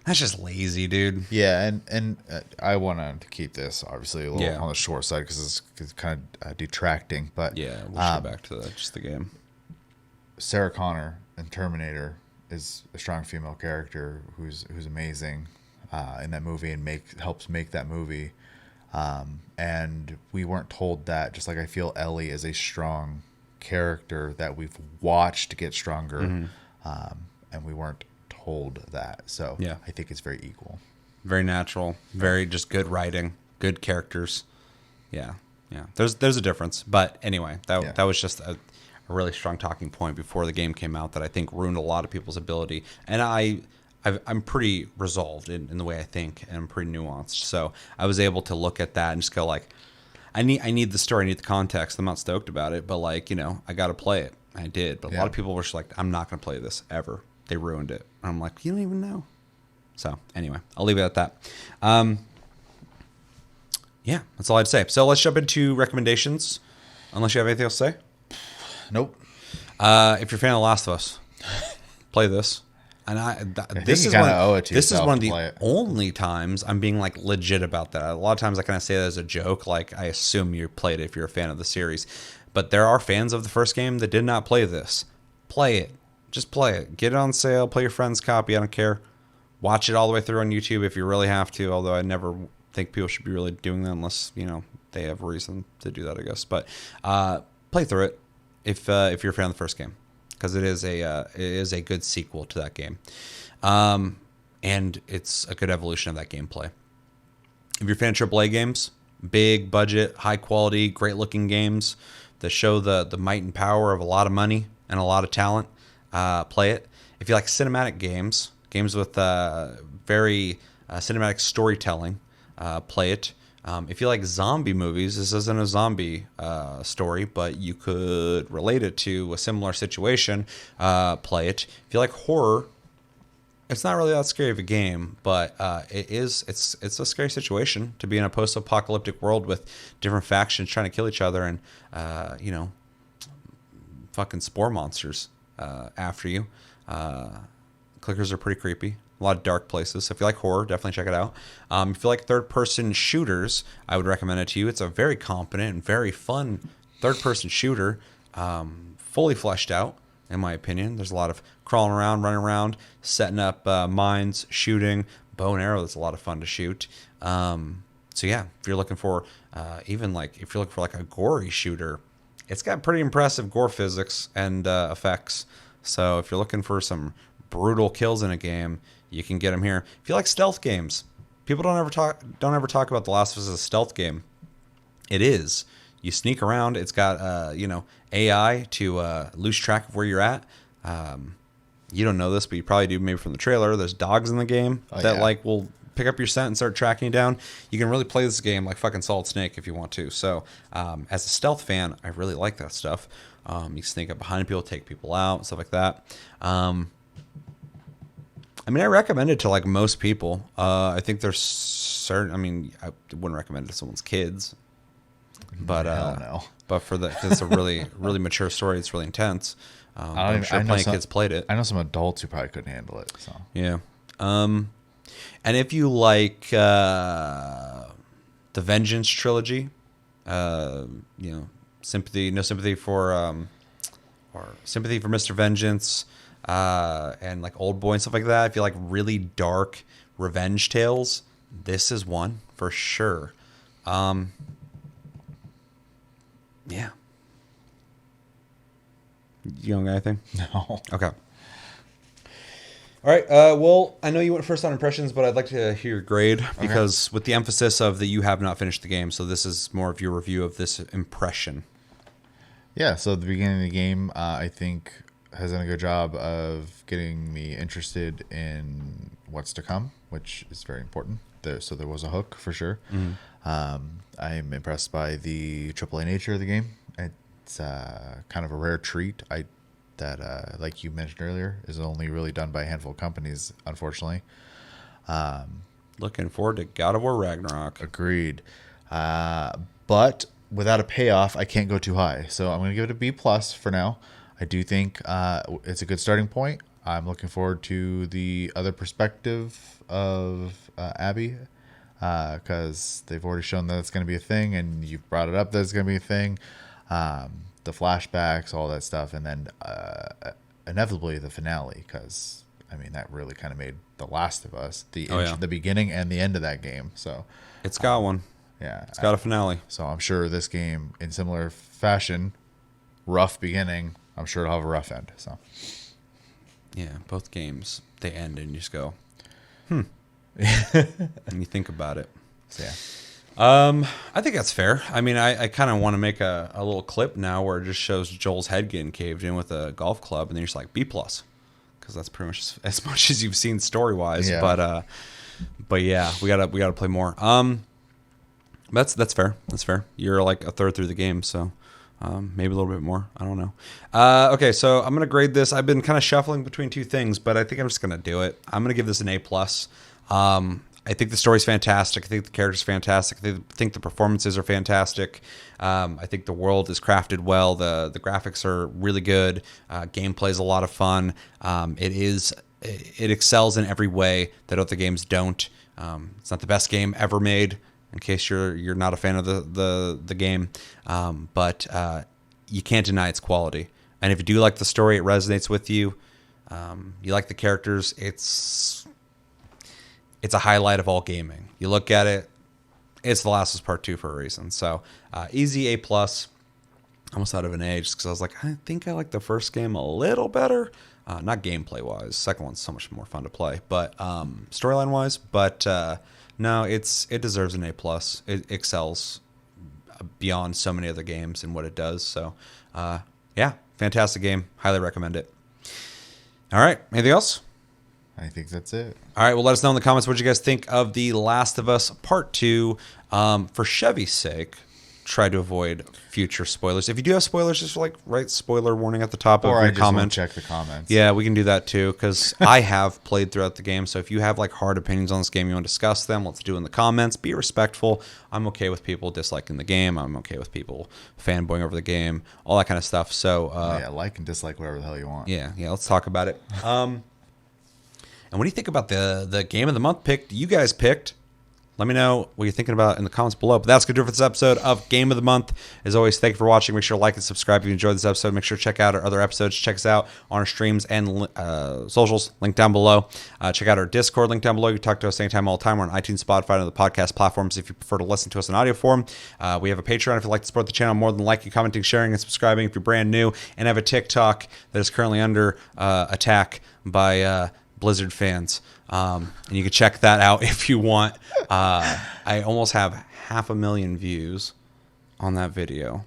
that's just lazy, dude. Yeah, and I want to keep this obviously a little on the short side because it's kind of detracting. But yeah, we'll go back to just the game. Sarah Connor in Terminator is a strong female character who's amazing in that movie and helps make that movie. And we weren't told that, just like I feel Ellie is a strong character that we've watched get stronger, and we weren't told that. So yeah. I think it's very equal. Very natural, very just good writing, good characters. Yeah. There's a difference. But anyway, that was just a really strong talking point before the game came out that I think ruined a lot of people's ability. And I'm pretty resolved in the way I think, and I'm pretty nuanced. So I was able to look at that and just go like, I need the story, I need the context. I'm not stoked about it, but like, I got to play it. I did. But a lot of people were just like, I'm not going to play this ever. They ruined it. And I'm like, you don't even know. So anyway, I'll leave it at that. Yeah, that's all I had to say. So let's jump into recommendations, unless you have anything else to say. Nope. If you're a fan of The Last of Us, play this. And this is one of the only times I'm being like legit about that. A lot of times I kind of say that as a joke, like I assume you played it if you're a fan of the series. But there are fans of the first game that did not play this. Play it. Just play it. Get it on sale. Play your friend's copy. I don't care. Watch it all the way through on YouTube if you really have to. Although I never think people should be really doing that unless they have reason to do that, I guess. But play through it if you're a fan of the first game, because it is a good sequel to that game, and it's a good evolution of that gameplay. If you're a fan of AAA games, big budget, high quality, great looking games, that show the might and power of a lot of money and a lot of talent, play it. If you like cinematic games with very cinematic storytelling, play it. If you like zombie movies, this isn't a zombie story, but you could relate it to a similar situation, play it. If you like horror, it's not really that scary of a game, but it's a scary situation to be in a post-apocalyptic world with different factions trying to kill each other and fucking spore monsters after you. Clickers are pretty creepy. A lot of dark places. So if you like horror, definitely check it out. If you like third-person shooters, I would recommend it to you. It's a very competent and very fun third-person shooter, fully fleshed out, in my opinion. There's a lot of crawling around, running around, setting up mines, shooting, bow and arrow. That's a lot of fun to shoot. So yeah, if you're looking for if you're looking for like a gory shooter, it's got pretty impressive gore physics and effects. So if you're looking for some brutal kills in a game, you can get them here. If you like stealth games, people don't ever talk about The Last of Us as a stealth game. It is. You sneak around. It's got AI to lose track of where you're at. You don't know this, but you probably do maybe from the trailer. There's dogs in the game that will pick up your scent and start tracking you down. You can really play this game like fucking Solid Snake if you want to. So as a stealth fan, I really like that stuff. You can sneak up behind people, take people out, stuff like that. I recommend it to like most people. I think there's certain. I wouldn't recommend it to someone's kids, but no. But for it's a really really mature story. It's really intense. I'm sure plenty of kids played it. I know some adults who probably couldn't handle it. So yeah. And if you like the Vengeance trilogy, sympathy, no sympathy for or sympathy for Mr. Vengeance. And like Old Boy and stuff like that. If you like really dark revenge tales, this is one for sure. Yeah. You don't got anything? no. Okay. All right. Well, I know you went first on impressions, but I'd like to hear your grade because with the emphasis of that you have not finished the game, so this is more of your review of this impression. Yeah. So at the beginning of the game, I think has done a good job of getting me interested in what's to come, which is very important. So there was a hook for sure. Mm-hmm. I'm impressed by the AAA nature of the game. It's kind of a rare treat. That like you mentioned earlier, is only really done by a handful of companies, unfortunately. Looking forward to God of War Ragnarok. Agreed. But without a payoff, I can't go too high. So I'm going to give it a B+ for now. I do think it's a good starting point. I'm looking forward to the other perspective of Abby because they've already shown that it's going to be a thing, and you've brought it up that it's going to be a thing. The flashbacks, all that stuff, and then inevitably the finale because, that really kind of made The Last of Us, the beginning and the end of that game. So it's got one. Yeah. It's got a finale. So I'm sure this game, in similar fashion, rough beginning, I'm sure it'll have a rough end. So, yeah, both games they end and you just go, and you think about it. So, yeah, I think that's fair. I kind of want to make a little clip now where it just shows Joel's head getting caved in with a golf club, and then you're just like B+, because that's pretty much as much as you've seen story wise. Yeah. But yeah, we gotta play more. That's fair. That's fair. You're like a third through the game, so. Maybe a little bit more. I don't know. Okay, so I'm going to grade this. I've been kind of shuffling between two things, but I think I'm just going to do it. I'm going to give this an A+. I think the story's fantastic. I think the character's fantastic. I think the performances are fantastic. I think the world is crafted well. The graphics are really good. Gameplay's a lot of fun. It excels in every way that other games don't. It's not the best game ever made, in case you're not a fan of the game. But you can't deny its quality. And if you do like the story, it resonates with you. You like the characters, it's a highlight of all gaming. You look at it, it's The Last of Us Part 2 for a reason. So easy A+. Almost out of an A, just because I was like, I think I like the first game a little better. Not gameplay-wise. Second one's so much more fun to play. But storyline-wise, no, it deserves an A+. It excels beyond so many other games and what it does. So, yeah, fantastic game. Highly recommend it. All right, anything else? I think that's it. All right, well, let us know in the comments what you guys think of The Last of Us Part 2. For Chevy's sake, try to avoid future spoilers. If you do have spoilers, just write spoiler warning at the top of Or your I just comment. won't check the comments. Yeah, we can do that too, because I have played throughout the game. So if you have hard opinions on this game, you want to discuss them, let's do it in the comments. Be respectful. I'm okay with people disliking the game. I'm okay with people fanboying over the game, all that kind of stuff. So yeah, like and dislike whatever the hell you want. yeah, let's talk about it. And what do you think about the game of the month pick you guys picked? Let me know what you're thinking about in the comments below. But that's going to do it for this episode of Game of the Month. As always, thank you for watching. Make sure to like and subscribe if you enjoyed this episode. Make sure to check out our other episodes. Check us out on our streams and socials, link down below. Check out our Discord, link down below. You can talk to us anytime, all the time. We're on iTunes, Spotify, and other podcast platforms if you prefer to listen to us in audio form. We have a Patreon if you'd like to support the channel more than liking, commenting, sharing, and subscribing if you're brand new. And have a TikTok that is currently under attack by Blizzard fans. And you can check that out if you want. I almost have 500,000 views on that video.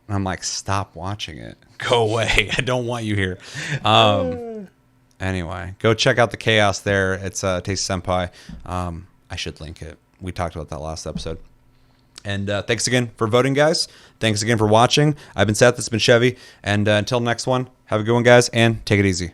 And I'm like, stop watching it. Go away. I don't want you here. Anyway, go check out the chaos there. It's Taste Senpai. I should link it. We talked about that last episode. And thanks again for voting, guys. Thanks again for watching. I've been Seth. It's been Chevy. And until next one, have a good one, guys, and take it easy.